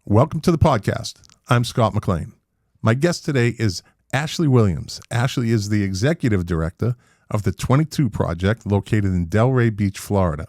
Welcome to the podcast. I'm Scott McLean. My guest today is Ashley Williams. Ashley is the executive director of the 22 Project located in Delray Beach, Florida.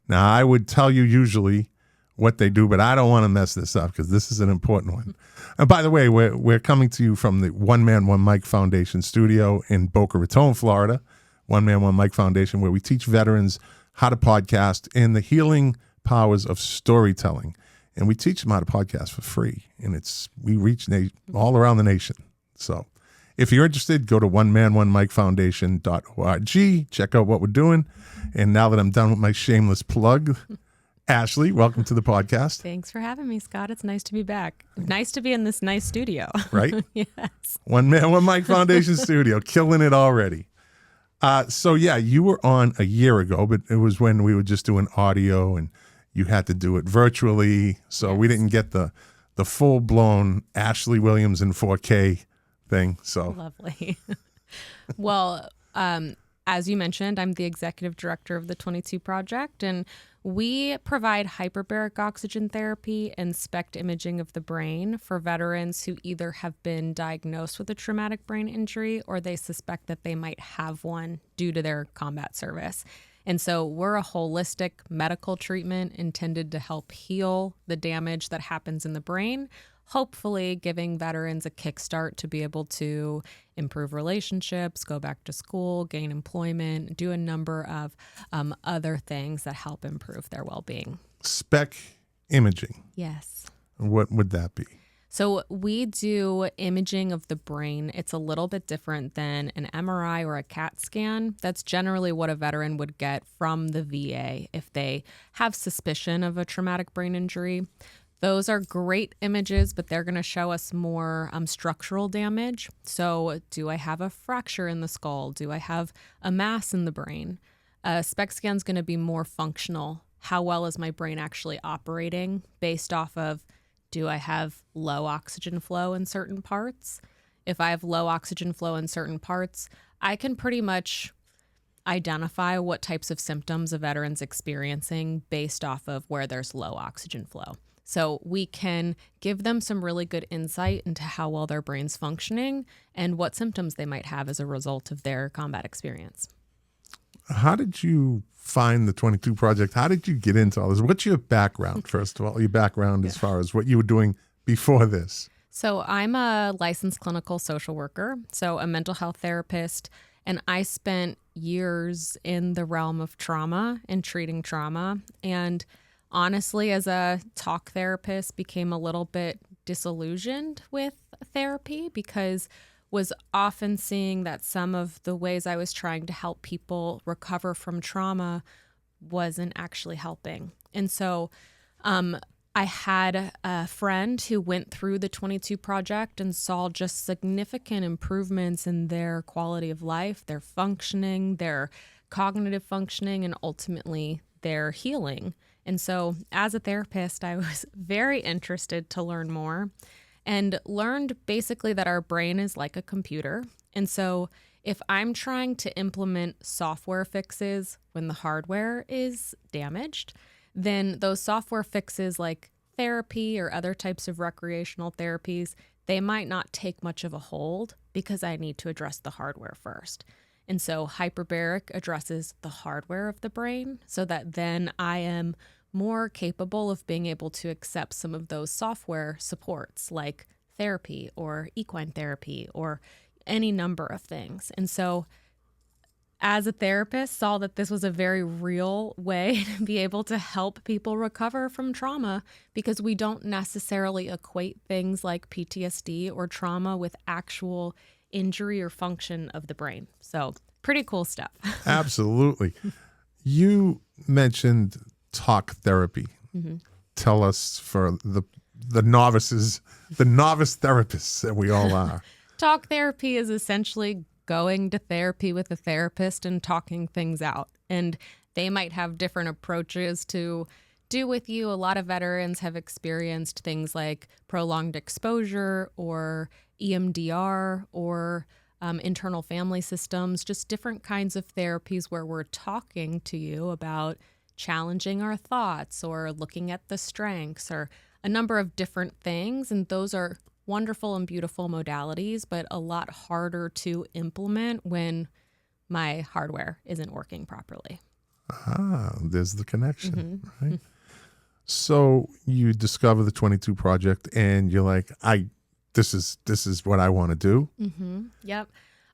Now, I would tell you usually what they do, but I don't want to mess this up because this is an important one. And by the way, we're coming to you from the One Man, One Mic Foundation studio in Boca Raton, Florida. One Man, One Mic Foundation, where we teach veterans how to podcast and the healing powers of storytelling. And we teach them how to podcast for free. And we reach all around the nation. So if you're interested, go to onemanOneMicFoundation.org. Check out what we're doing. And now that I'm done with my shameless plug, Ashley, welcome to the podcast. Thanks for having me, Scott. It's nice to be back. Nice to be in this nice studio. Right? Yes. One Man, One Mic Foundation studio, killing it already. So yeah, you were on a year ago, but it was when we were just doing audio and you had to do it virtually. So yes. We didn't get the full-blown Ashley Williams in 4K thing. So lovely. Well, as you mentioned, I'm the executive director of the 22 Project, and we provide hyperbaric oxygen therapy and SPECT imaging of the brain for veterans who either have been diagnosed with a traumatic brain injury or they suspect that they might have one due to their combat service. And so we're a holistic medical treatment intended to help heal the damage that happens in the brain, hopefully giving veterans a kickstart to be able to improve relationships, go back to school, gain employment, do a number of other things that help improve their well-being. SPECT imaging. Yes. What would that be? So we do imaging of the brain. It's a little bit different than an MRI or a CAT scan. That's generally what a veteran would get from the VA if they have suspicion of a traumatic brain injury. Those are great images, but they're going to show us more structural damage. So do I have a fracture in the skull? Do I have a mass in the brain? A SPECT scan is going to be more functional. How well is my brain actually operating based off of, do I have low oxygen flow in certain parts? If I have low oxygen flow in certain parts, I can pretty much identify what types of symptoms a veteran's experiencing based off of where there's low oxygen flow. So we can give them some really good insight into how well their brain's functioning and what symptoms they might have as a result of their combat experience. How did you find the 22 Project? How did you get into all this? What's your background, first of all, your background as far as what you were doing before this? So I'm a licensed clinical social worker, so a mental health therapist, and I spent years in the realm of trauma and treating trauma. And honestly, as a talk therapist, became a little bit disillusioned with therapy because was often seeing that some of the ways I was trying to help people recover from trauma wasn't actually helping. And so I had a friend who went through the 22 Project and saw just significant improvements in their quality of life, their functioning, their cognitive functioning, and ultimately their healing. And so as a therapist, I was very interested to learn more and learned basically that our brain is like a computer. And so if I'm trying to implement software fixes when the hardware is damaged, then those software fixes like therapy or other types of recreational therapies, they might not take much of a hold because I need to address the hardware first. And so hyperbaric addresses the hardware of the brain so that then I am more capable of being able to accept some of those software supports like therapy or equine therapy or any number of things. And so as a therapist, saw that this was a very real way to be able to help people recover from trauma because we don't necessarily equate things like PTSD or trauma with actual injury or function of the brain. So pretty cool stuff. Absolutely. You mentioned talk therapy. Mm-hmm. Tell us for the novices, the novice therapists that we all are. Talk therapy is essentially going to therapy with a therapist and talking things out. And they might have different approaches to do with you. A lot of veterans have experienced things like prolonged exposure or EMDR or internal family systems, just different kinds of therapies where we're talking to you about challenging our thoughts or looking at the strengths or a number of different things. And those are wonderful and beautiful modalities, but a lot harder to implement when my hardware isn't working properly. There's the connection, right? So you discover the 22 project and you're like, this is what I want to do. Yep.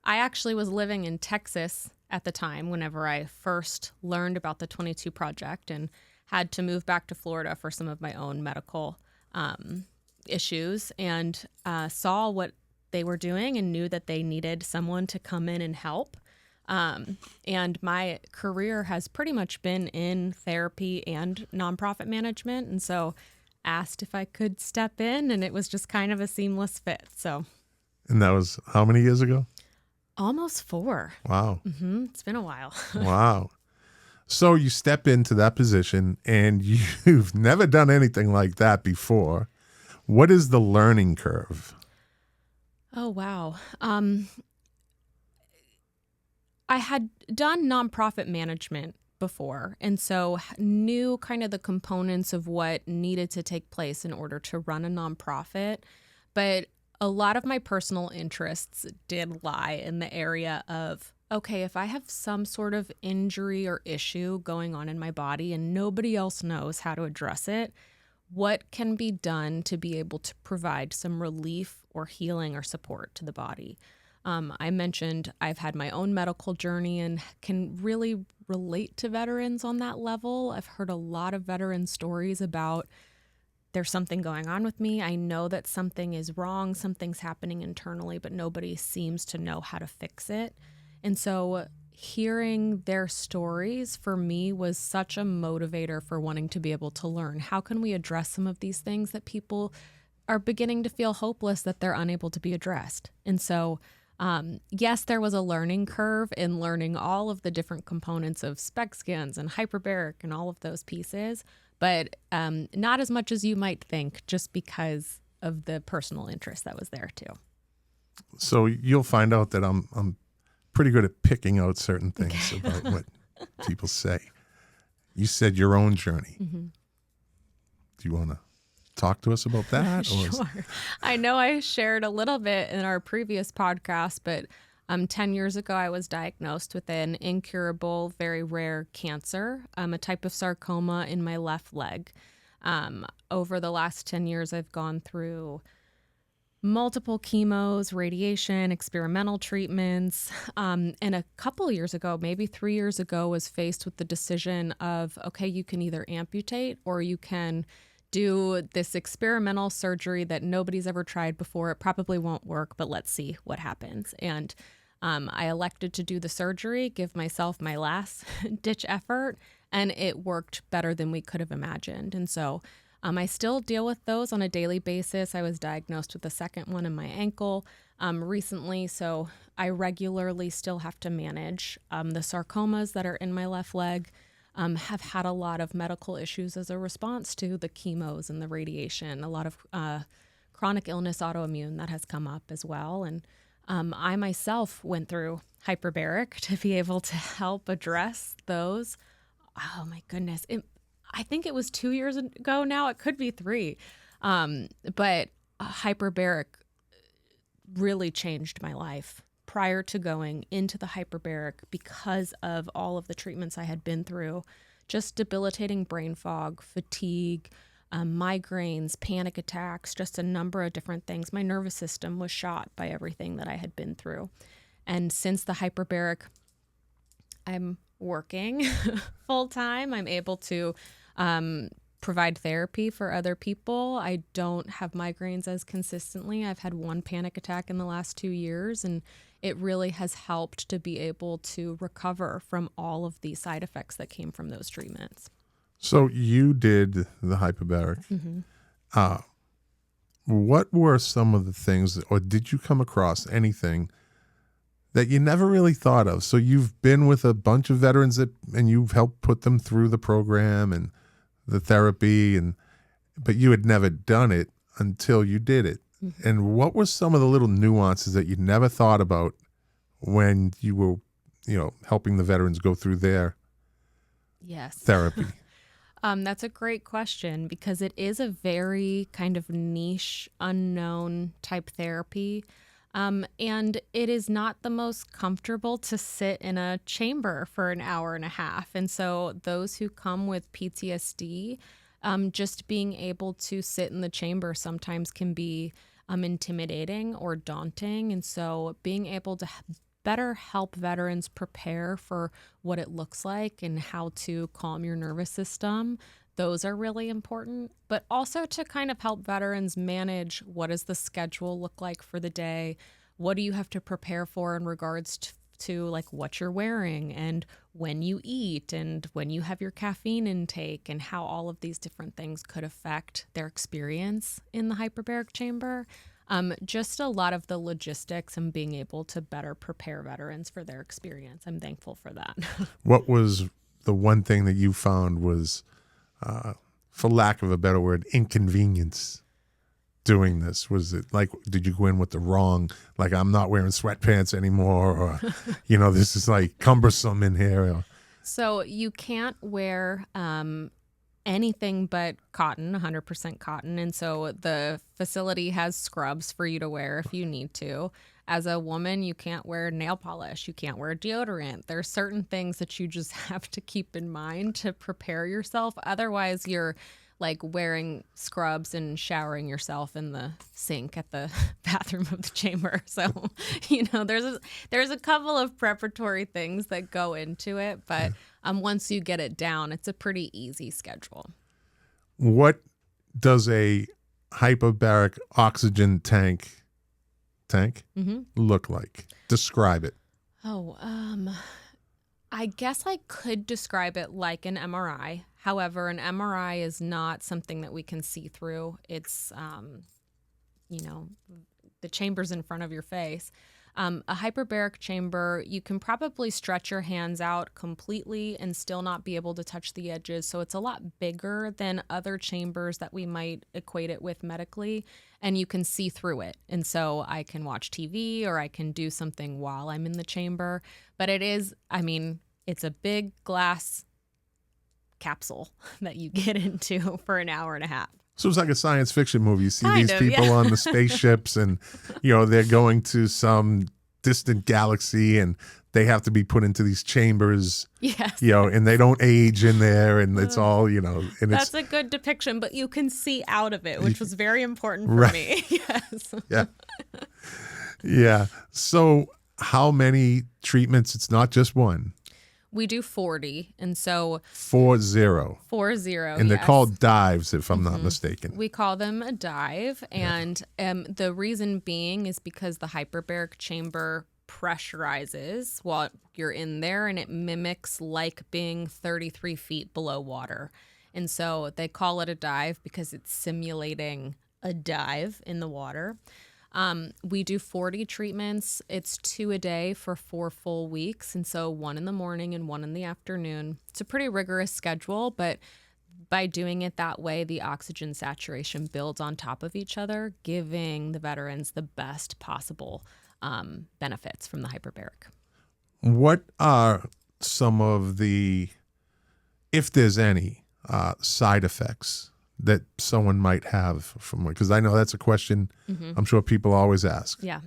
I actually was living in Texas at the time whenever I first learned about the 22 project and had to move back to Florida for some of my own medical issues, and saw what they were doing and knew that they needed someone to come in and help. And my career has pretty much been in therapy and nonprofit management. And so asked if I could step in, and it was just kind of a seamless fit. So. And that was how many years ago? Almost 4. Wow. It's been a while. Wow. So you step into that position and you've never done anything like that before. What is the learning curve? Oh, wow. I had done nonprofit management before, and so knew kind of the components of what needed to take place in order to run a nonprofit. But a lot of my personal interests did lie in the area of, okay, if I have some sort of injury or issue going on in my body and nobody else knows how to address it, what can be done to be able to provide some relief or healing or support to the body? I mentioned I've had my own medical journey and can really relate to veterans on that level. I've heard a lot of veteran stories about there's something going on with me. I know that something is wrong, something's happening internally, but nobody seems to know how to fix it. And so hearing their stories for me was such a motivator for wanting to be able to learn. How can we address some of these things that people are beginning to feel hopeless that they're unable to be addressed? And so yes, there was a learning curve in learning all of the different components of spec scans and hyperbaric and all of those pieces, but not as much as you might think, just because of the personal interest that was there too. So you'll find out that I'm pretty good at picking out certain things about what people say. You said your own journey. Do you want to talk to us about that? Sure. I know I shared a little bit in our previous podcast, but 10 years ago, I was diagnosed with an incurable, very rare cancer, a type of sarcoma in my left leg. Over the last 10 years, I've gone through multiple chemos, radiation, experimental treatments. And a couple years ago, maybe 3 years ago, was faced with the decision of, okay, you can either amputate or you can do this experimental surgery that nobody's ever tried before. It probably won't work, but let's see what happens. And I elected to do the surgery, give myself my last ditch effort, and it worked better than we could have imagined. And so I still deal with those on a daily basis. I was diagnosed with a second one in my ankle recently, so I regularly still have to manage the sarcomas that are in my left leg. Have had a lot of medical issues as a response to the chemos and the radiation, a lot of chronic illness, autoimmune that has come up as well. And I myself went through hyperbaric to be able to help address those. Oh my goodness. I think it was 2 years ago now. It could be 3. But hyperbaric really changed my life prior to going into the hyperbaric because of all of the treatments I had been through. Just debilitating brain fog, fatigue, migraines, panic attacks, just a number of different things. My nervous system was shot by everything that I had been through. And since the hyperbaric, I'm working full time. I'm able to provide therapy for other people. I don't have migraines as consistently. I've had 1 panic attack in the last 2 years, and it really has helped to be able to recover from all of the side effects that came from those treatments. So you did the hyperbaric. What were some of the things, or did you come across anything that you never really thought of? So you've been with a bunch of veterans and you've helped put them through the program and the therapy, but you had never done it until you did it. And what were some of the little nuances that you never thought about when you were, helping the veterans go through their therapy? That's a great question because it is a very kind of niche, unknown type therapy. And it is not the most comfortable to sit in a chamber for an hour and a half. And so those who come with PTSD, just being able to sit in the chamber sometimes can be intimidating or daunting. And so being able to better help veterans prepare for what it looks like and how to calm your nervous system, those are really important. But also to kind of help veterans manage, what does the schedule look like for the day? What do you have to prepare for in regards to like what you're wearing and when you eat and when you have your caffeine intake, and how all of these different things could affect their experience in the hyperbaric chamber. Just a lot of the logistics and being able to better prepare veterans for their experience. I'm thankful for that. What was the one thing that you found was, for lack of a better word, inconvenience doing this? Was it like, did you go in with the wrong, like, I'm not wearing sweatpants anymore, or, this is like cumbersome in here? So you can't wear anything but cotton, 100% cotton. And so the facility has scrubs for you to wear if you need to. As a woman, you can't wear nail polish. You can't wear deodorant. There's certain things that you just have to keep in mind to prepare yourself. Otherwise, you're like wearing scrubs and showering yourself in the sink at the bathroom of the chamber. So, there's a couple of preparatory things that go into it, but once you get it down, it's a pretty easy schedule. What does a hyperbaric oxygen tank look like? Describe it. I guess I could describe it like an MRI. However, an MRI is not something that we can see through. It's, the chamber's in front of your face. A hyperbaric chamber, you can probably stretch your hands out completely and still not be able to touch the edges. So it's a lot bigger than other chambers that we might equate it with medically, and you can see through it. And so I can watch TV or I can do something while I'm in the chamber. But it's a big glass capsule that you get into for an hour and a half. So it's like a science fiction movie. You see Kind these of, people yeah. on the spaceships and, they're going to some distant galaxy and they have to be put into these chambers, Yes. And they don't age in there, and it's all, and That's a good depiction, but you can see out of it, which was very important for Right. me. Yes. Yeah. Yeah. So how many treatments? It's not just one. We do 40, and so 40. 40. And they're yes. called dives, if I'm not mistaken. We call them a dive, and the reason being is because the hyperbaric chamber pressurizes while you're in there, and it mimics like being 33 feet below water. And so they call it a dive because it's simulating a dive in the water. We do 40 treatments. It's 2 a day for 4 full weeks. And so 1 in the morning and 1 in the afternoon. It's a pretty rigorous schedule, but by doing it that way, the oxygen saturation builds on top of each other, giving the veterans the best possible benefits from the hyperbaric. What are some of the, if there's any, side effects that someone might have from it? Because I know that's a question I'm sure people always ask. Yeah.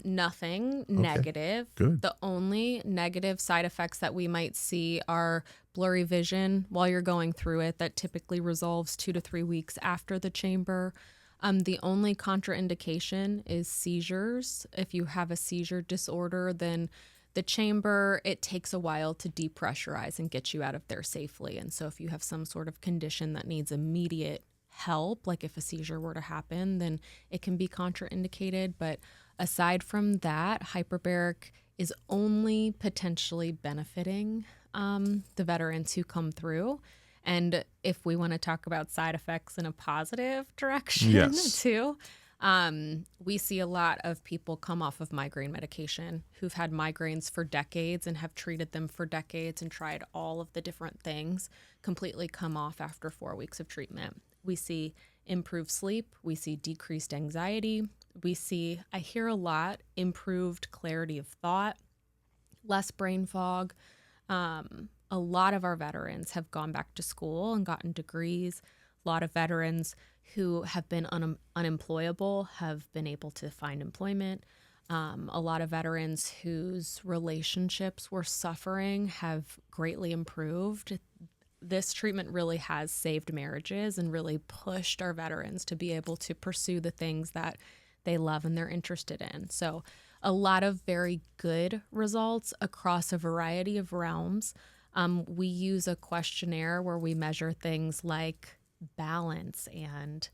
Nothing negative. Good. The only negative side effects that we might see are blurry vision while you're going through it. That typically resolves 2 to 3 weeks after the chamber. The only contraindication is seizures. If you have a seizure disorder, then the chamber, it takes a while to depressurize and get you out of there safely. And so if you have some sort of condition that needs immediate help, like if a seizure were to happen, then it can be contraindicated. But aside from that, hyperbaric is only potentially benefiting the veterans who come through. And if we want to talk about side effects in a positive direction too, we see a lot of people come off of migraine medication who've had migraines for decades and have treated them for decades and tried all of the different things, completely come off after 4 weeks of treatment. We see improved sleep. We see decreased anxiety. I hear a lot, improved clarity of thought, less brain fog. a lot of our veterans have gone back to school and gotten degrees. A lot of veterans who have been unemployable have been able to find employment. A lot of veterans whose relationships were suffering have greatly improved. This treatment really has saved marriages and really pushed our veterans to be able to pursue the things that they love and they're interested in. So a lot of very good results across a variety of realms. We use a questionnaire where we measure things like balance and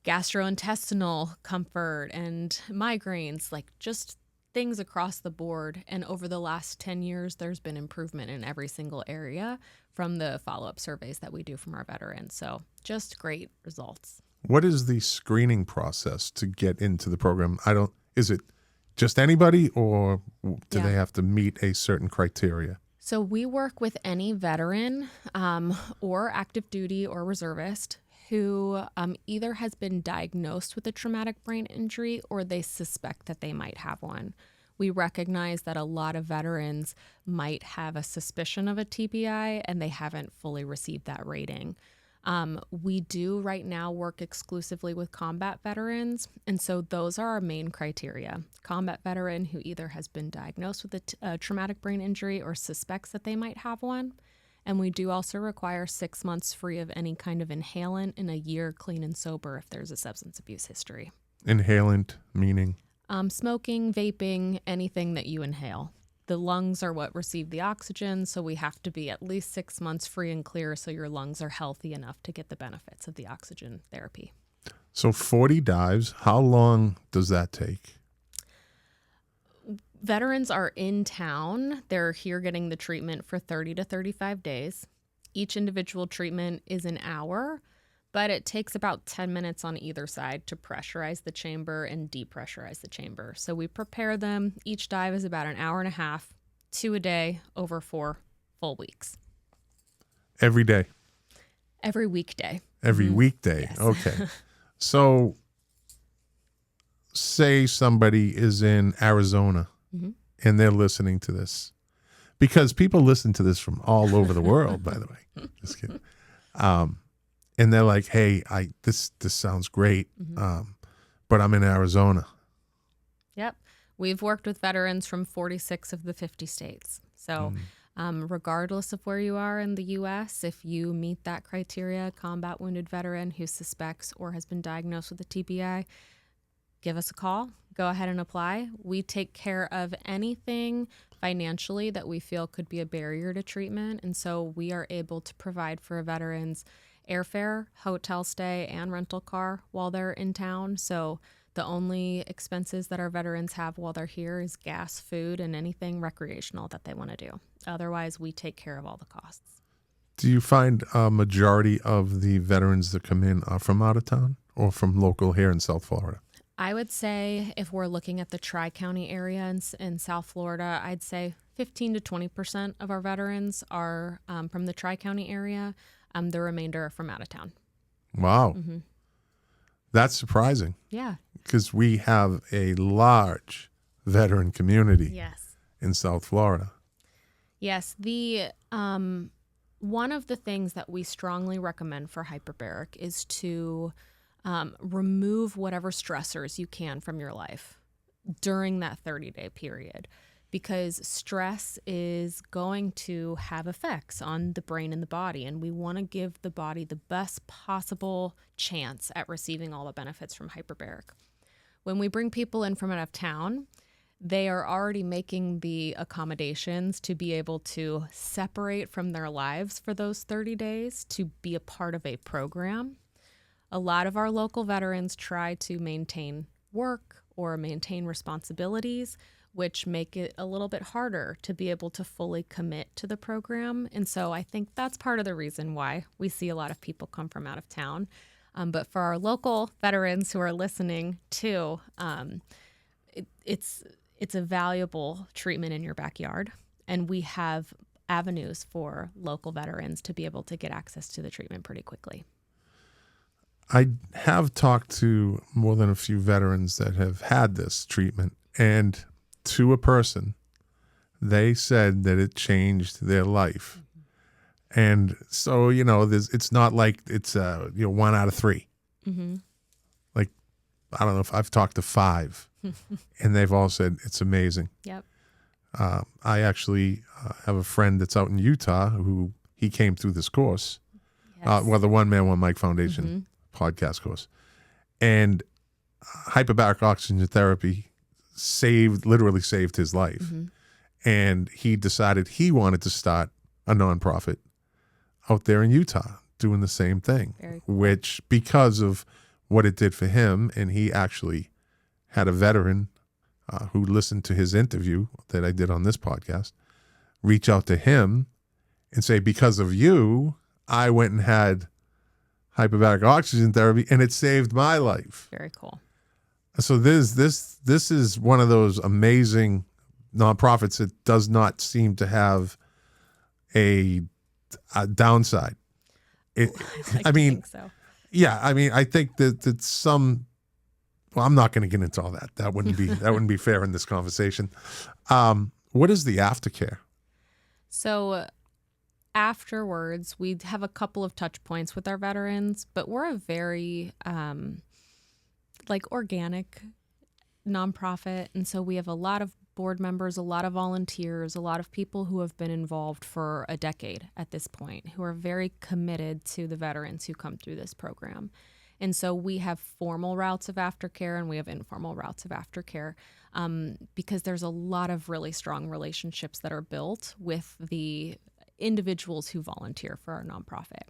gastrointestinal comfort and migraines, like just things across the board. And over the last 10 years, there's been improvement in every single area from the follow-up surveys that we do from our veterans. So just great results. What is the screening process to get into the program? Is it just anybody, or do they have to meet a certain criteria? So we work with any veteran or active duty or reservist who either has been diagnosed with a traumatic brain injury or they suspect that they might have one. We recognize that a lot of veterans might have a suspicion of a TBI and they haven't fully received that rating. We do right now work exclusively with combat veterans, and so those are our main criteria. Combat veteran who either has been diagnosed with a traumatic brain injury or suspects that they might have one. And we do also require 6 months free of any kind of inhalant and a year clean and sober if there's a substance abuse history. Inhalant meaning? Smoking, vaping, anything that you inhale. The lungs are what receive the oxygen, so we have to be at least 6 months free and clear so your lungs are healthy enough to get the benefits of the oxygen therapy. So 40 dives, how long does that take? Veterans are in town. They're here getting the treatment for 30 to 35 days. Each individual treatment is an hour, but it takes about 10 minutes on either side to pressurize the chamber and depressurize the chamber. So we prepare them. Each dive is about an hour and a half, 2 a day, over 4 full weeks. Every day? Every weekday. Every weekday. Yes. Okay. So say somebody is in Arizona and they're listening to this, because people listen to this from all over the world, by the way. Just kidding. And they're like, hey, this sounds great, but I'm in Arizona. Yep. We've worked with veterans from 46 of the 50 states. So regardless of where you are in the U.S., if you meet that criteria, combat wounded veteran who suspects or has been diagnosed with a TBI, give us a call. Go ahead and apply. We take care of anything financially that we feel could be a barrier to treatment. And so we are able to provide for veterans airfare, hotel stay, and rental car while they're in town. So the only expenses that our veterans have while they're here is gas, food, and anything recreational that they want to do. Otherwise, we take care of all the costs. Do you find a majority of the veterans that come in are from out of town or from local here in South Florida? I would say if we're looking at the Tri-County area in South Florida, I'd say 15 to 20% of our veterans are from the Tri-County area. The remainder are from out of town. Wow. That's surprising. Yeah. Because we have a large veteran community in South Florida. Yes. The one of the things that we strongly recommend for hyperbaric is to remove whatever stressors you can from your life during that 30-day period, because stress is going to have effects on the brain and the body, and we want to give the body the best possible chance at receiving all the benefits from hyperbaric. When we bring people in from out of town, they are already making the accommodations to be able to separate from their lives for those 30 days to be a part of a program. A lot of our local veterans try to maintain work or maintain responsibilities, which make it a little bit harder to be able to fully commit to the program. And so I think that's part of the reason why we see a lot of people come from out of town. But for our local veterans who are listening too, it's a valuable treatment in your backyard. And we have avenues for local veterans to be able to get access to the treatment pretty quickly. I have talked to more than a few veterans that have had this treatment, and to a person, they said that it changed their life And so, it's not like it's, 1 out of 3. Mm-hmm. Like, I don't know if I've talked to 5 and they've all said it's amazing. Yep. I actually have a friend that's out in Utah who he came through this course. Yes. The One Man, One Mic Foundation podcast course. And hyperbaric oxygen therapy literally saved his life. Mm-hmm. And he decided he wanted to start a nonprofit out there in Utah doing the same thing, Very cool. which because of what it did for him, and he actually had a veteran who listened to his interview that I did on this podcast, reach out to him and say, because of you, I went and had hyperbaric oxygen therapy and it saved my life. Very cool. So this is one of those amazing nonprofits that does not seem to have a downside. I think so. Yeah, I think that some. Well, I'm not going to get into all that. That wouldn't be fair in this conversation. What is the aftercare? So afterwards, we have a couple of touch points with our veterans, but we're a very organic nonprofit. And so we have a lot of board members, a lot of volunteers, a lot of people who have been involved for a decade at this point, who are very committed to the veterans who come through this program. And so we have formal routes of aftercare and we have informal routes of aftercare because there's a lot of really strong relationships that are built with the individuals who volunteer for our nonprofit.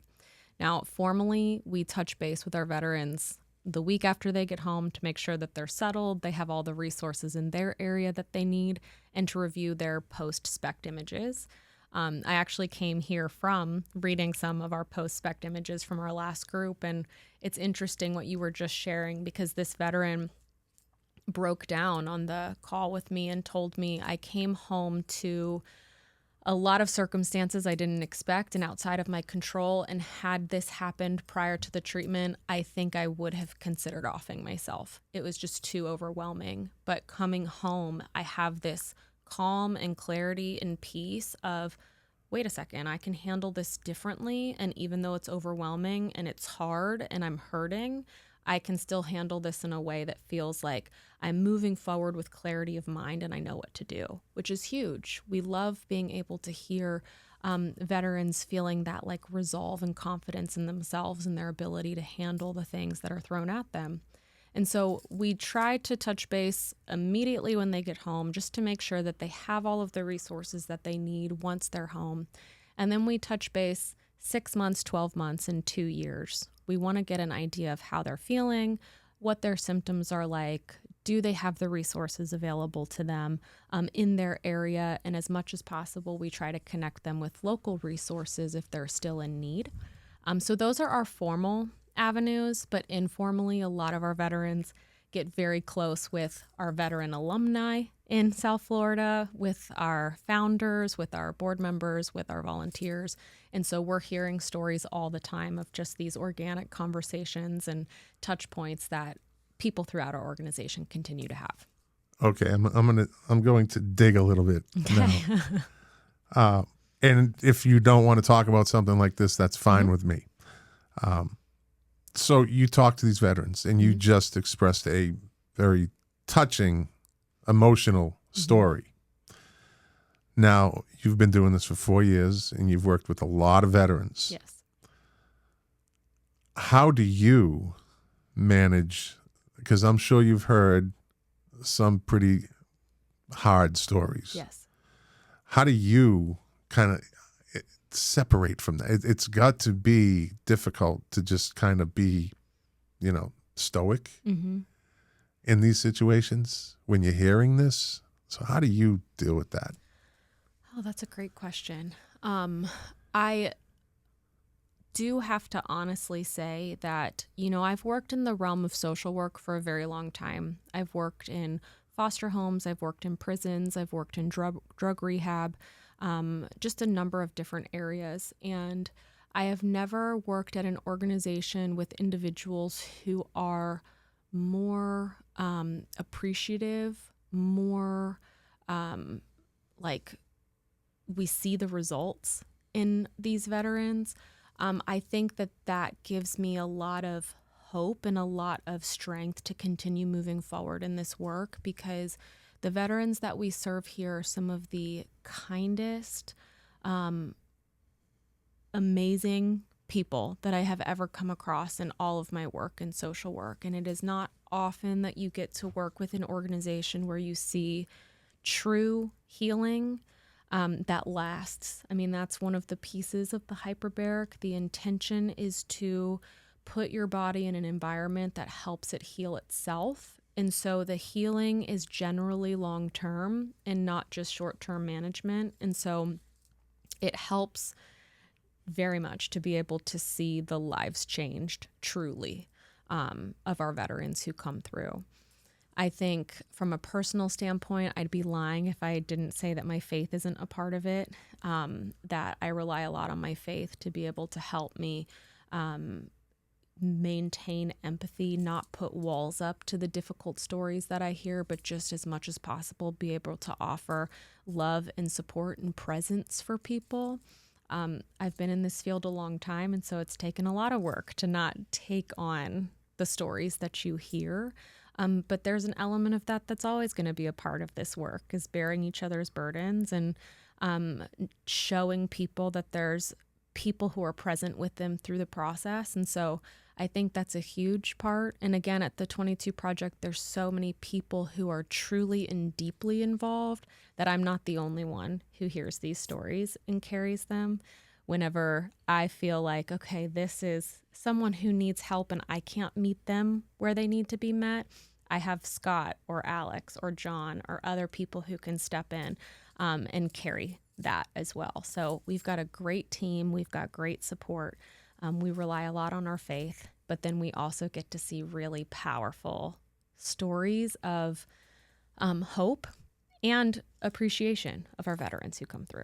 Now, formally, we touch base with our veterans the week after they get home to make sure that they're settled, they have all the resources in their area that they need, and to review their post-spec images. I actually came here from reading some of our post-spec images from our last group, and it's interesting what you were just sharing because this veteran broke down on the call with me and told me I came home to a lot of circumstances I didn't expect and outside of my control, and had this happened prior to the treatment, I think I would have considered offing myself. It was just too overwhelming. But coming home, I have this calm and clarity and peace of, wait a second, I can handle this differently. And even though it's overwhelming and it's hard and I'm hurting, I can still handle this in a way that feels like I'm moving forward with clarity of mind and I know what to do, which is huge. We love being able to hear veterans feeling that like resolve and confidence in themselves and their ability to handle the things that are thrown at them. And so we try to touch base immediately when they get home just to make sure that they have all of the resources that they need once they're home. And then we touch base 6 months, 12 months, and 2 years. We want to get an idea of how they're feeling, what their symptoms are like, do they have the resources available to them in their area, and as much as possible, we try to connect them with local resources if they're still in need. So those are our formal avenues, but informally, a lot of our veterans get very close with our veteran alumni in South Florida, with our founders, with our board members, with our volunteers. And so we're hearing stories all the time of just these organic conversations and touch points that people throughout our organization continue to have. Okay, I'm going to dig a little bit now. And if you don't want to talk about something like this, that's fine with me. So you talk to these veterans and you just expressed a very touching, emotional story. Now, you've been doing this for 4 years and you've worked with a lot of veterans. Yes. How do you manage, because I'm sure you've heard some pretty hard stories. Yes. How do you kind of separate from that? It's got to be difficult to just kind of be, stoic in these situations when you're hearing this. So how do you deal with that? Oh, that's a great question. I do have to honestly say that, I've worked in the realm of social work for a very long time. I've worked in foster homes, I've worked in prisons, I've worked in drug rehab, just a number of different areas. And I have never worked at an organization with individuals who are more appreciative, more like we see the results in these veterans. I think that gives me a lot of hope and a lot of strength to continue moving forward in this work, because the veterans that we serve here are some of the kindest, amazing people that I have ever come across in all of my work in social work. And it is not often that you get to work with an organization where you see true healing that lasts. I mean, that's one of the pieces of the hyperbaric. The intention is to put your body in an environment that helps it heal itself. And so the healing is generally long-term and not just short-term management. And so it helps very much to be able to see the lives changed truly of our veterans who come through. I think from a personal standpoint, I'd be lying if I didn't say that my faith isn't a part of it, that I rely a lot on my faith to be able to help me maintain empathy, not put walls up to the difficult stories that I hear, but just as much as possible be able to offer love and support and presence for people. I've been in this field a long time, and so it's taken a lot of work to not take on the stories that you hear. But there's an element of that that's always going to be a part of this work, is bearing each other's burdens and showing people that there's people who are present with them through the process. And so I think that's a huge part. And again, at the 22 Project, there's so many people who are truly and deeply involved that I'm not the only one who hears these stories and carries them. Whenever I feel like, okay, this is someone who needs help and I can't meet them where they need to be met, I have Scott or Alex or John or other people who can step in and carry that as well. So we've got a great team. We've got great support. We rely a lot on our faith, but then we also get to see really powerful stories of hope and appreciation of our veterans who come through.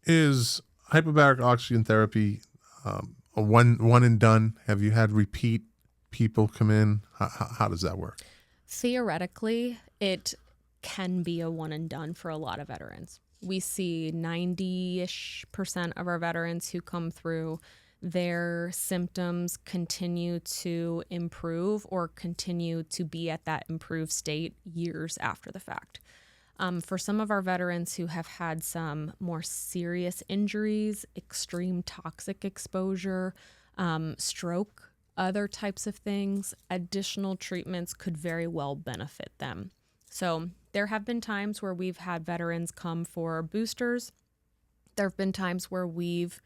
Is hyperbaric oxygen therapy a one and done? Have you had repeat people come in? How does that work? Theoretically, it can be a one and done for a lot of veterans. We see 90-ish% of our veterans who come through, their symptoms continue to improve or continue to be at that improved state years after the fact. For some of our veterans who have had some more serious injuries, extreme toxic exposure, stroke, other types of things, additional treatments could very well benefit them. So there have been times where we've had veterans come for boosters. There have been times where we've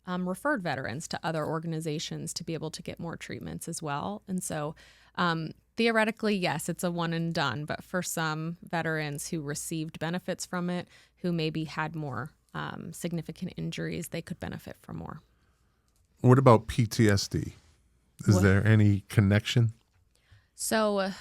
referred veterans to other organizations to be able to get more treatments as well. And so theoretically, yes, it's a one and done. But for some veterans who received benefits from it, who maybe had more significant injuries, they could benefit from more. What about PTSD? Is there any connection? So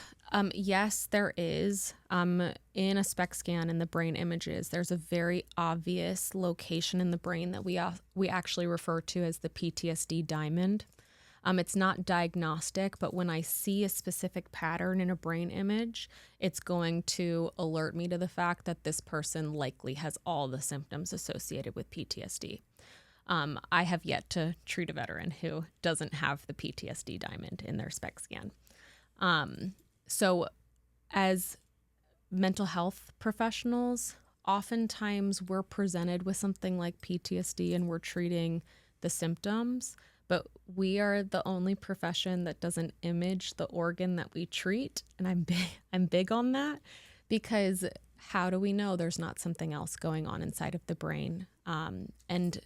yes, there is. In a SPECT scan in the brain images, there's a very obvious location in the brain that we actually refer to as the PTSD diamond. It's not diagnostic, but when I see a specific pattern in a brain image, it's going to alert me to the fact that this person likely has all the symptoms associated with PTSD. I have yet to treat a veteran who doesn't have the PTSD diamond in their SPECT scan. So as mental health professionals, oftentimes we're presented with something like PTSD and we're treating the symptoms, but we are the only profession that doesn't image the organ that we treat. And I'm big on that, because how do we know there's not something else going on inside of the brain? And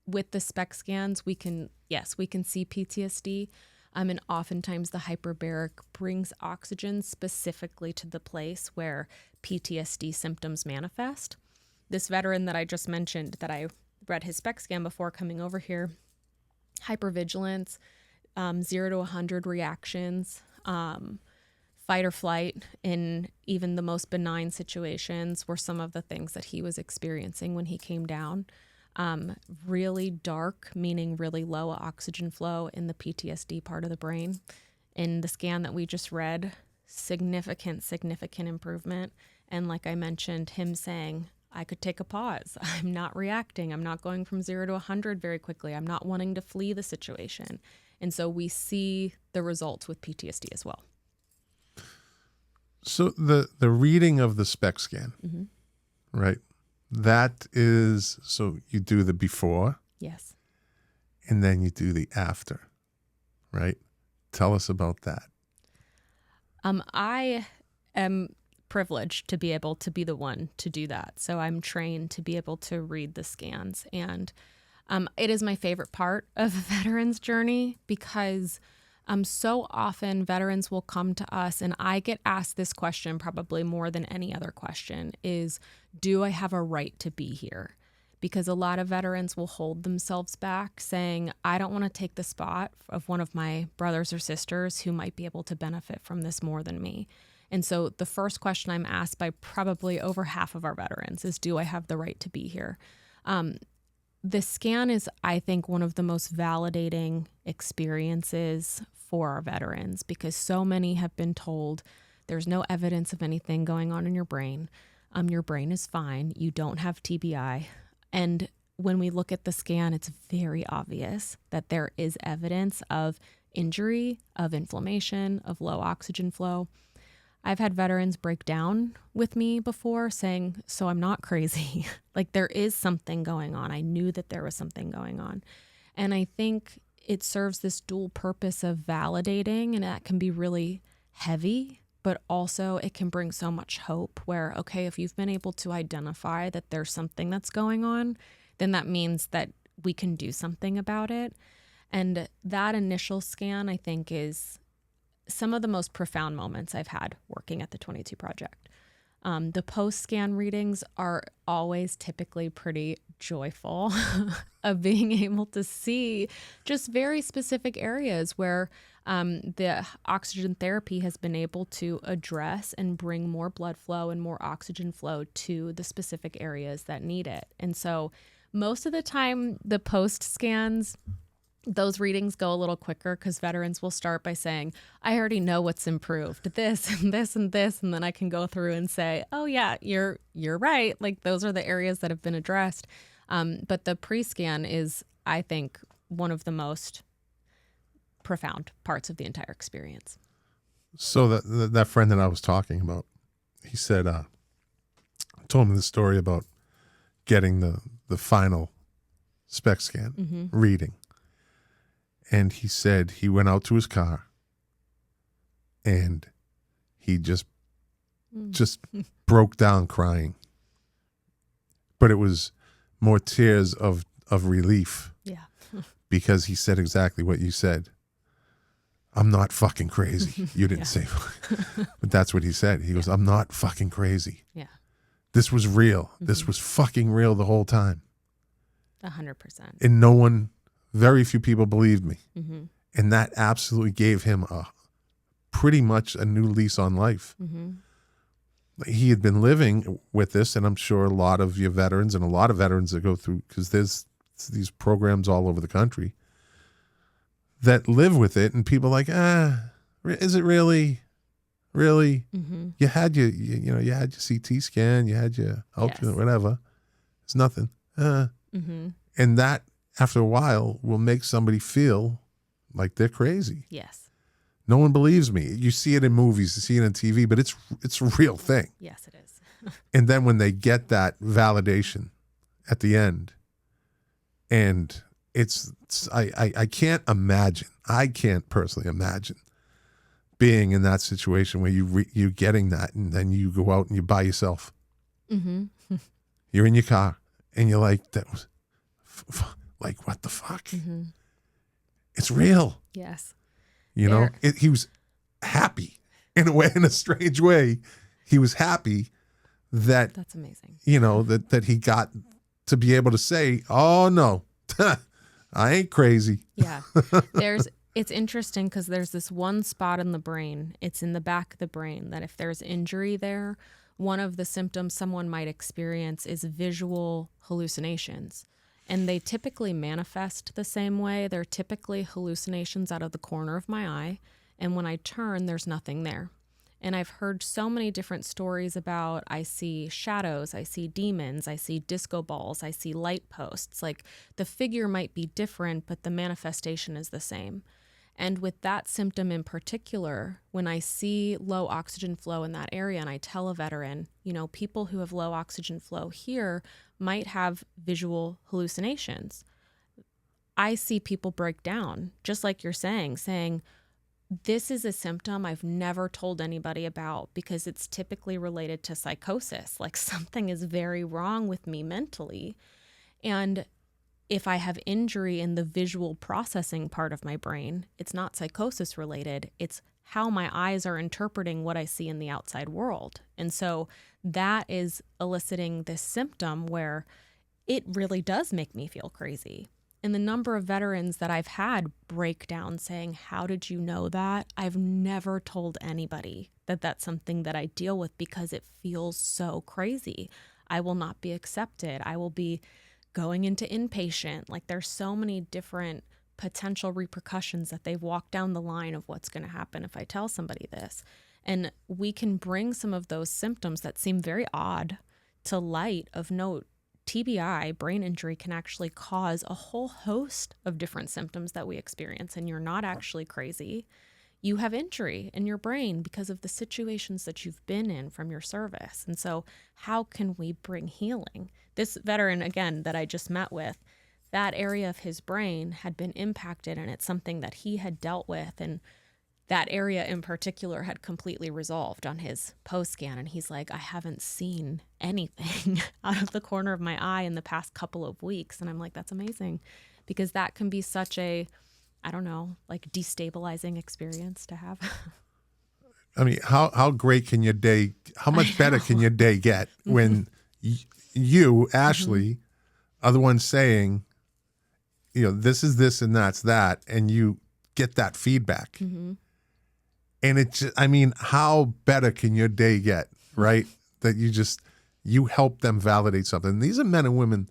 with the SPECT scans, we can see PTSD. And oftentimes the hyperbaric brings oxygen specifically to the place where PTSD symptoms manifest. This veteran that I just mentioned, that I read his SPECT scan before coming over here, hypervigilance, 0 to 100 reactions, fight or flight in even the most benign situations were some of the things that he was experiencing when he came down. Really dark, meaning really low oxygen flow in the PTSD part of the brain. In the scan that we just read, significant improvement. And like I mentioned, him saying, I could take a pause. I'm not reacting. I'm not going from 0 to 100 very quickly. I'm not wanting to flee the situation. And so we see the results with PTSD as well. So the reading of the SPEC scan, right? That is, so you do the before. Yes. And then you do the after, right? Tell us about that. I am privileged to be able to be the one to do that. So I'm trained to be able to read the scans. And it is my favorite part of a veteran's journey because so often veterans will come to us, and I get asked this question probably more than any other question is, do I have a right to be here? Because a lot of veterans will hold themselves back saying, I don't want to take the spot of one of my brothers or sisters who might be able to benefit from this more than me. And so the first question I'm asked by probably over half of our veterans is, do I have the right to be here? The scan is, I think, one of the most validating experiences for our veterans because so many have been told there's no evidence of anything going on in your brain. Your brain is fine. You don't have TBI. And when we look at the scan, it's very obvious that there is evidence of injury, of inflammation, of low oxygen flow. I've had veterans break down with me before saying, so I'm not crazy. Like there is something going on. I knew that there was something going on. And I think it serves this dual purpose of validating, and that can be really heavy, but also it can bring so much hope where, okay, if you've been able to identify that there's something that's going on, then that means that we can do something about it. And that initial scan, I think, is some of the most profound moments I've had working at the 22 Project. The post-scan readings are always typically pretty joyful of being able to see just very specific areas where the oxygen therapy has been able to address and bring more blood flow and more oxygen flow to the specific areas that need it. And so most of the time, the post-scans, those readings go a little quicker because veterans will start by saying, I already know what's improved, this and this and this. And then I can go through and say, oh yeah, you're right. Like those are the areas that have been addressed. But the pre-scan is, I think, one of the most profound parts of the entire experience. So that friend that I was talking about, he said, I told him the story about getting the final SPEC scan reading. And he said he went out to his car and he just broke down crying. But it was more tears of relief. Yeah. Because he said exactly what you said. I'm not fucking crazy. You didn't say, but that's what he said. He goes, I'm not fucking crazy. Yeah. This was real. This was fucking real the whole time. 100%. And very few people believed me. And that absolutely gave him pretty much a new lease on life. He had been living with this, and I'm sure a lot of your veterans and a lot of veterans that go through, because there's these programs all over the country that live with it, and people are like, is it really? You had your CT scan, you had your ultrasound, whatever. It's nothing. And that, after a while, will make somebody feel like they're crazy. Yes. No one believes me. You see it in movies, you see it on TV, but it's a real thing. Yes, it is. And then when they get that validation at the end, and I can't imagine. I can't personally imagine being in that situation where you're getting that, and then you go out and you're by yourself. You're in your car, and you're like, that was like, what the fuck? It's real. Yes. You know, he was happy in a strange way. He was happy that that's amazing. You know, that he got to be able to say, oh no, I ain't crazy. Yeah. It's interesting because there's this one spot in the brain. It's in the back of the brain that if there's injury there, one of the symptoms someone might experience is visual hallucinations. And they typically manifest the same way. They're typically hallucinations out of the corner of my eye. And when I turn, there's nothing there. And I've heard so many different stories about, I see shadows, I see demons, I see disco balls, I see light posts. Like the figure might be different, but the manifestation is the same. And with that symptom in particular, when I see low oxygen flow in that area and I tell a veteran, you know, people who have low oxygen flow here might have visual hallucinations. I see people break down, just like you're saying, this is a symptom I've never told anybody about because it's typically related to psychosis. Like something is very wrong with me mentally. And if I have injury in the visual processing part of my brain, it's not psychosis related. It's how my eyes are interpreting what I see in the outside world. And so that is eliciting this symptom where it really does make me feel crazy. And the number of veterans that I've had break down saying, how did you know that? I've never told anybody that that's something that I deal with because it feels so crazy. I will not be accepted. I will be going into inpatient. Like there's so many different potential repercussions that they've walked down the line of what's going to happen if I tell somebody this. And we can bring some of those symptoms that seem very odd to light of note. TBI, brain injury, can actually cause a whole host of different symptoms that we experience, and you're not actually crazy. You have injury in your brain because of the situations that you've been in from your service. And so how can we bring healing? This veteran, again, that I just met with, that area of his brain had been impacted, and it's something that he had dealt with. And that area in particular had completely resolved on his post scan. And he's like, I haven't seen anything out of the corner of my eye in the past couple of weeks. And I'm like, that's amazing, because that can be such a, I don't know, like destabilizing experience to have. I mean, how great can your day, how much better can your day get when you, Ashley, are the one saying, you know, this is this and that's that, and you get that feedback. And it just, I mean, how better can your day get, right? That you help them validate something. These are men and women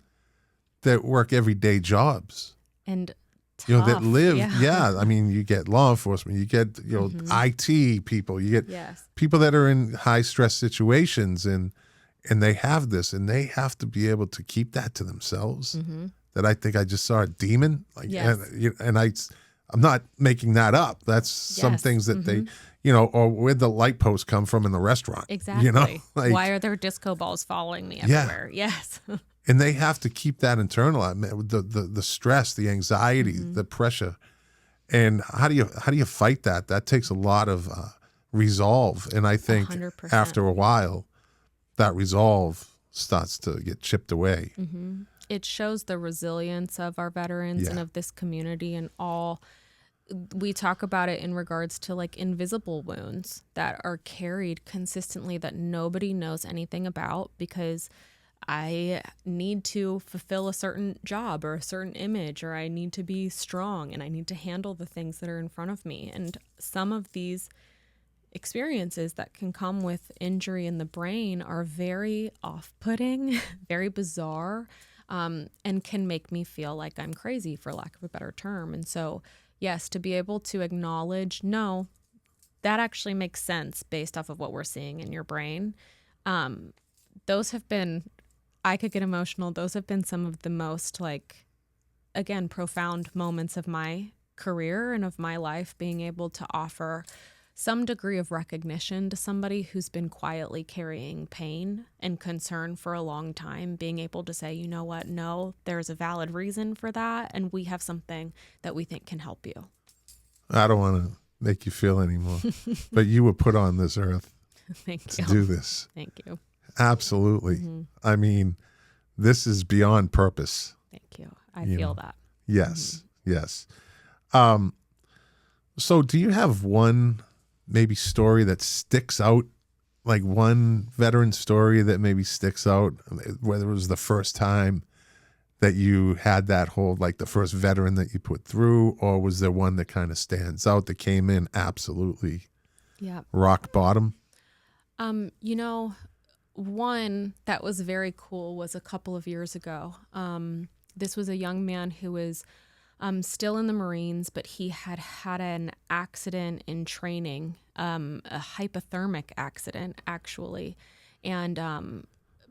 that work everyday jobs. And tough, you know, that live, I mean, you get law enforcement, you get, you know, IT people, you get people that are in high stress situations, and they have this, and they have to be able to keep that to themselves. That I think I just saw a demon, like, and I'm not making that up. That's some things that they, you know, or where'd the light post come from in the restaurant? Exactly. You know, like, why are there disco balls following me everywhere? Yes. And they have to keep that internal. I mean, the stress, the anxiety, the pressure, and how do you fight that? That takes a lot of resolve. And I think 100%. after a while, that resolve starts to get chipped away. It shows the resilience of our veterans and of this community, and all. We talk about it in regards to like invisible wounds that are carried consistently that nobody knows anything about, because I need to fulfill a certain job or a certain image, or I need to be strong and I need to handle the things that are in front of me. And some of these experiences that can come with injury in the brain are very off-putting, very bizarre, and can make me feel like I'm crazy, for lack of a better term. And so, yes, to be able to acknowledge, no, that actually makes sense based off of what we're seeing in your brain. Those have been, I could get emotional. Those have been some of the most, like, again, profound moments of my career and of my life, being able to offer some degree of recognition to somebody who's been quietly carrying pain and concern for a long time, being able to say, you know what, no, there's a valid reason for that, and we have something that we think can help you. I don't want to make you feel anymore, but you were put on this earth to do this. Thank you. Absolutely. I mean, this is beyond purpose. Thank you. I feel that. Yes, yes. So do you have one maybe story that sticks out, like one veteran story that maybe sticks out, whether it was the first time that you had that whole, like the first veteran that you put through, or was there one that kind of stands out that came in absolutely rock bottom? You know, one that was very cool was a couple of years ago. This was a young man who was still in the Marines, but he had had an accident in training, a hypothermic accident, actually, and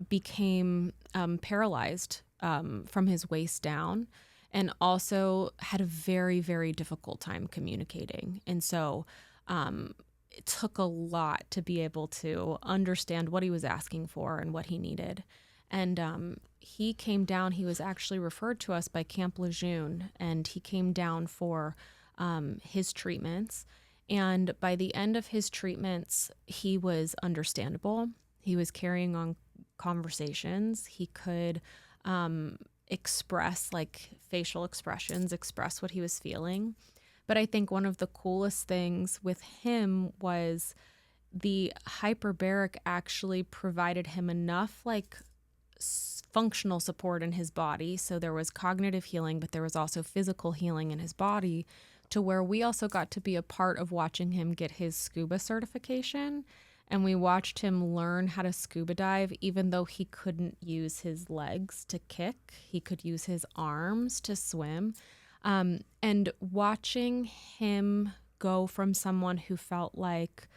became paralyzed from his waist down, and also had a very, very difficult time communicating. And so it took a lot to be able to understand what he was asking for and what he needed. And he came down, he was actually referred to us by Camp Lejeune, and he came down for his treatments. And by the end of his treatments, he was understandable. He was carrying on conversations. He could express, like facial expressions, express what he was feeling. But I think one of the coolest things with him was the hyperbaric actually provided him enough like functional support in his body. So there was cognitive healing, but there was also physical healing in his body, to where we also got to be a part of watching him get his scuba certification. And we watched him learn how to scuba dive, even though he couldn't use his legs to kick. He could use his arms to swim. And watching him go from someone who felt like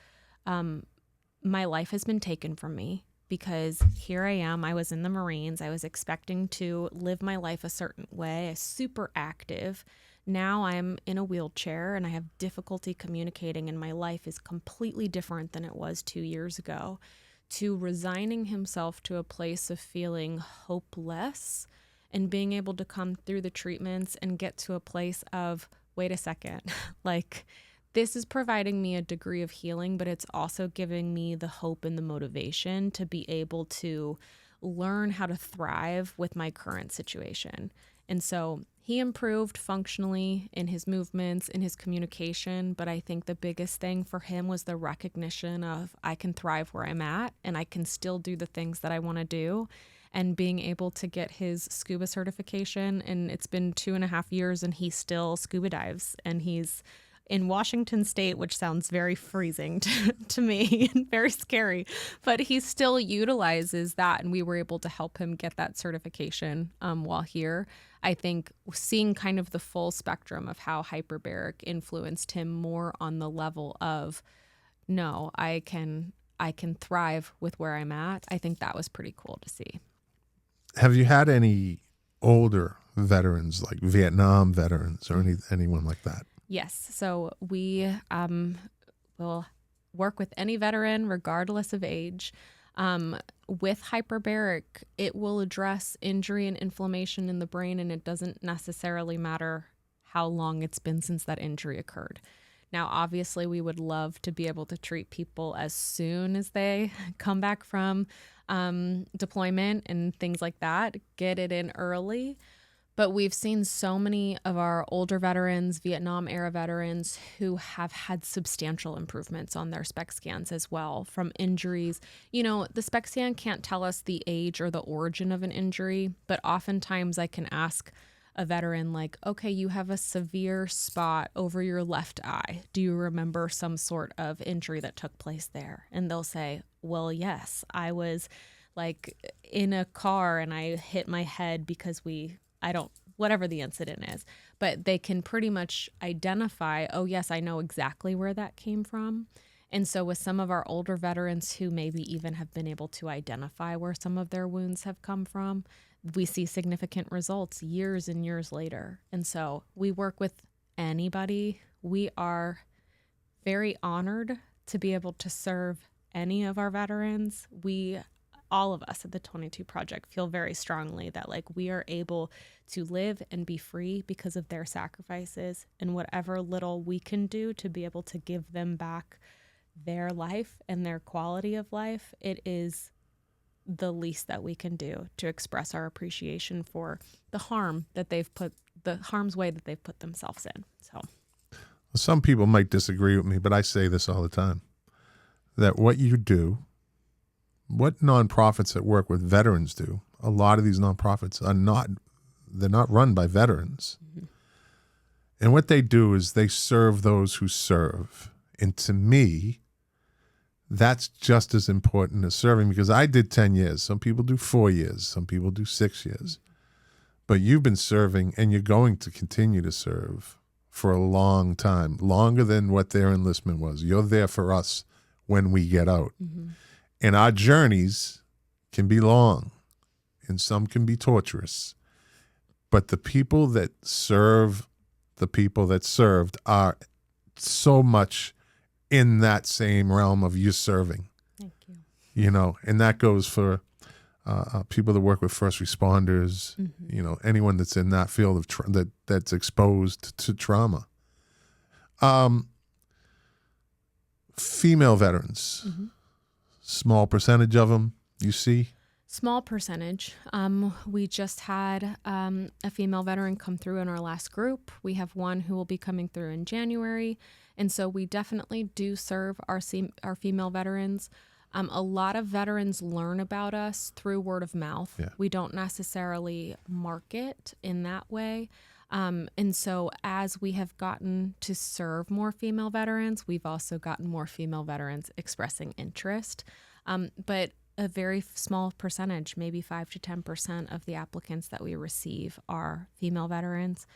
my life has been taken from me, because here I am, I was in the Marines, I was expecting to live my life a certain way, super active. Now I'm in a wheelchair and I have difficulty communicating, and my life is completely different than it was 2 years ago, to resigning himself to a place of feeling hopeless and being able to come through the treatments and get to a place of, wait a second, like this is providing me a degree of healing, but it's also giving me the hope and the motivation to be able to learn how to thrive with my current situation. And so he improved functionally in his movements, in his communication, but I think the biggest thing for him was the recognition of, I can thrive where I'm at and I can still do the things that I want to do. And being able to get his scuba certification, and it's been 2.5 years and he still scuba dives, and he's in Washington State, which sounds very freezing to me and very scary, but he still utilizes that, and we were able to help him get that certification while here. I think seeing kind of the full spectrum of how hyperbaric influenced him more on the level of, no, I can thrive with where I'm at. I think that was pretty cool to see. Have you had any older veterans, like Vietnam veterans or anyone like that? Yes. So we will work with any veteran regardless of age. With hyperbaric, it will address injury and inflammation in the brain, and it doesn't necessarily matter how long it's been since that injury occurred. Now, obviously, we would love to be able to treat people as soon as they come back from deployment and things like that, get it in early. But we've seen so many of our older veterans, Vietnam era veterans, who have had substantial improvements on their SPECT scans as well from injuries. You know, the SPECT scan can't tell us the age or the origin of an injury, but oftentimes I can ask a veteran like, okay, you have a severe spot over your left eye. Do you remember some sort of injury that took place there? And they'll say, well, yes, I was like in a car and I hit my head because whatever the incident is, but they can pretty much identify, oh yes, I know exactly where that came from. And so with some of our older veterans who maybe even have been able to identify where some of their wounds have come from, we see significant results years and years later. And so we work with anybody. We are very honored to be able to serve any of our veterans. All of us at the 22 Project feel very strongly that like we are able to live and be free because of their sacrifices, and whatever little we can do to be able to give them back their life and their quality of life, it is the least that we can do to express our appreciation for the harm's way that they've put themselves in. So some people might disagree with me, but I say this all the time, that what you do, what nonprofits that work with veterans do, a lot of these nonprofits they're not run by veterans. Mm-hmm. And what they do is they serve those who serve. And to me, that's just as important as serving, because I did 10 years. Some people do 4 years. Some people do 6 years. but you've been serving and you're going to continue to serve for a long time, longer than what their enlistment was. You're there for us when we get out. And our journeys can be long and some can be torturous. But the people that serve the people that served are so much in that same realm of you serving. Thank you. You know, and that goes for people that work with first responders, you know, anyone that's in that field of that's exposed to trauma. Female veterans, small percentage of them you see? Small percentage. We just had a female veteran come through in our last group. We have one who will be coming through in January. And so we definitely do serve our female veterans. A lot of veterans learn about us through word of mouth. Yeah. We don't necessarily market in that way. And so as we have gotten to serve more female veterans, we've also gotten more female veterans expressing interest. But a very small percentage, maybe 5 to 10% of the applicants that we receive are female veterans,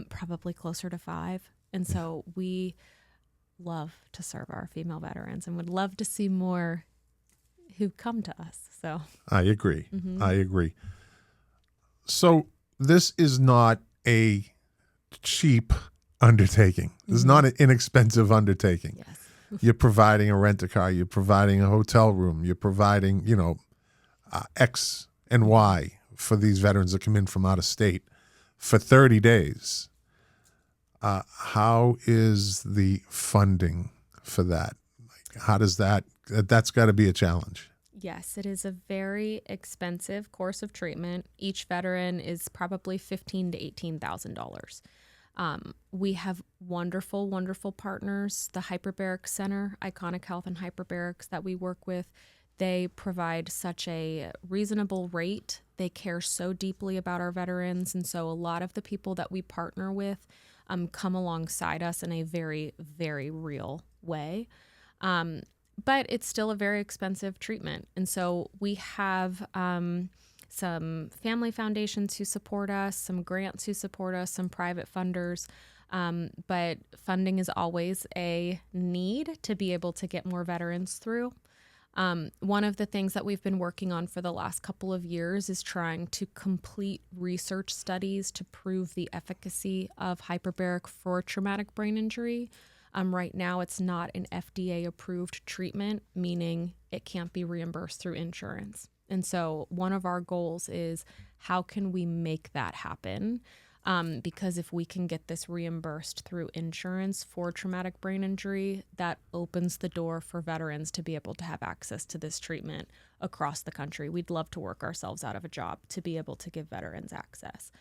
probably closer to 5. And so we love to serve our female veterans and would love to see more who come to us. So I agree. I agree. So this is not a cheap undertaking. This is not an inexpensive undertaking. yes. You're providing a rent-a-car. You're providing a hotel room. You're providing, you know, X and Y for these veterans that come in from out of state for 30 days. How is the funding for that? Like, how does that's got to be a challenge. Yes, it is a very expensive course of treatment. Each veteran is probably $15,000 to $18,000. We have wonderful, wonderful partners. The Hyperbaric Center, Iconic Health and Hyperbarics that we work with, they provide such a reasonable rate. They care so deeply about our veterans. And so a lot of the people that we partner with come alongside us in a very, very real way. But it's still a very expensive treatment. And so we have some family foundations who support us, some grants who support us, some private funders. But funding is always a need to be able to get more veterans through. One of the things that we've been working on for the last couple of years is trying to complete research studies to prove the efficacy of hyperbaric for traumatic brain injury. Right now, it's not an FDA-approved treatment, meaning it can't be reimbursed through insurance. And so one of our goals is how can we make that happen? Because if we can get this reimbursed through insurance for traumatic brain injury, that opens the door for veterans to be able to have access to this treatment across the country. We'd love to work ourselves out of a job to be able to give veterans access.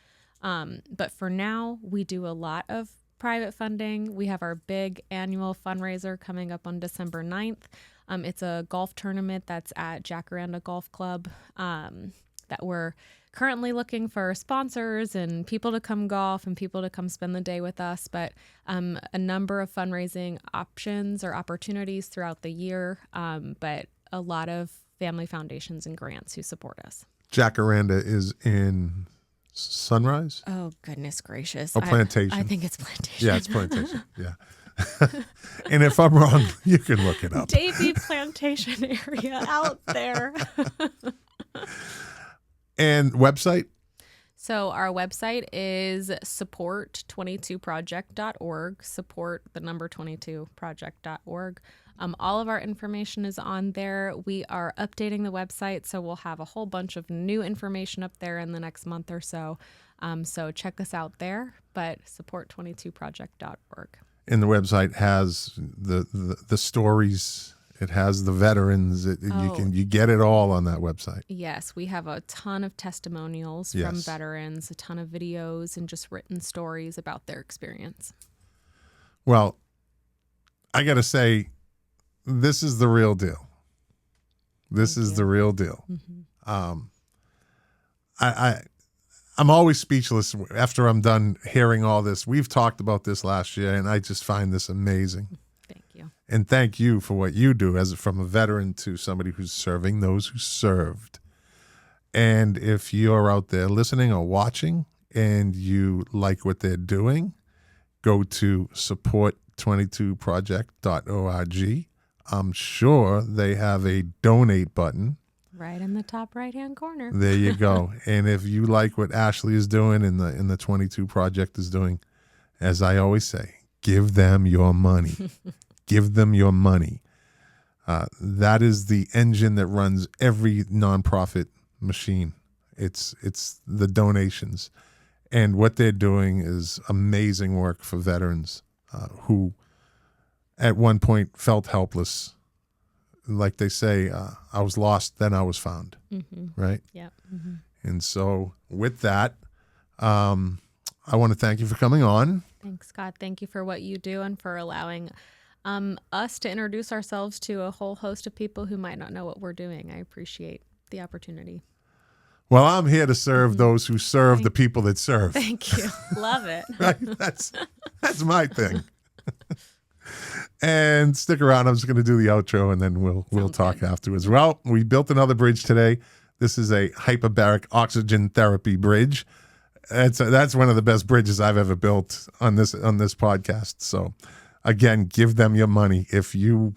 But for now, we do a lot of private funding. We have our big annual fundraiser coming up on December 9th. It's a golf tournament that's at Jacaranda Golf Club that we're currently looking for sponsors and people to come golf and people to come spend the day with us. But a number of fundraising options or opportunities throughout the year, but a lot of family foundations and grants who support us. Jacaranda is in Sunrise? Oh, goodness gracious. Oh, Plantation. I think it's Plantation. Yeah, it's Plantation. Yeah. And if I'm wrong, you can look it up. Davie Plantation area out there. And website? So our website is support22project.org, support the number 22project.org. All of our information is on there. We are updating the website, so we'll have a whole bunch of new information up there in the next month or so. So check us out there, but support22project.org. And the website has the stories. It has the veterans. You get it all on that website. Yes, we have a ton of testimonials from veterans, a ton of videos, and just written stories about their experience. Well, I got to say, this is the real deal. This is the real deal. Mm-hmm. I'm always speechless after I'm done hearing all this. We've talked about this last year, and I just find this amazing. Thank you. And thank you for what you do as from a veteran to somebody who's serving those who served. And if you're out there listening or watching and you like what they're doing, go to support22project.org. I'm sure they have a donate button. Right in the top right-hand corner. There you go. And if you like what Ashley is doing and the 22 Project is doing, as I always say, give them your money. Give them your money. That is the engine that runs every nonprofit machine. It's the donations. And what they're doing is amazing work for veterans who at one point felt helpless. Like they say, I was lost, then I was found. Right? Yeah. Mm-hmm. And so with that, I want to thank you for coming on. Thanks, Scott. Thank you for what you do and for allowing us to introduce ourselves to a whole host of people who might not know what we're doing. I appreciate the opportunity. Well, I'm here to serve those who serve the people that serve. Thank you. Love it. Right? That's my thing. And stick around. I'm just going to do the outro, and then we'll talk afterwards. Well, we built another bridge today. This is a hyperbaric oxygen therapy bridge. That's one of the best bridges I've ever built on this podcast. So, again, give them your money. If you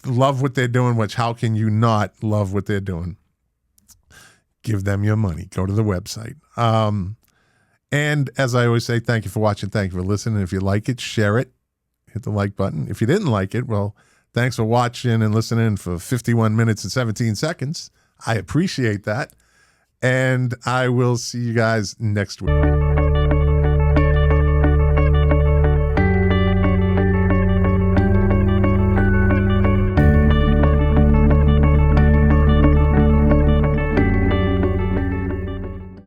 love what they're doing, which how can you not love what they're doing? Give them your money. Go to the website. And as I always say, thank you for watching. Thank you for listening. If you like it, share it. Hit the like button. If you didn't like it, well, thanks for watching and listening for 51 minutes and 17 seconds. I appreciate that. And I will see you guys next week.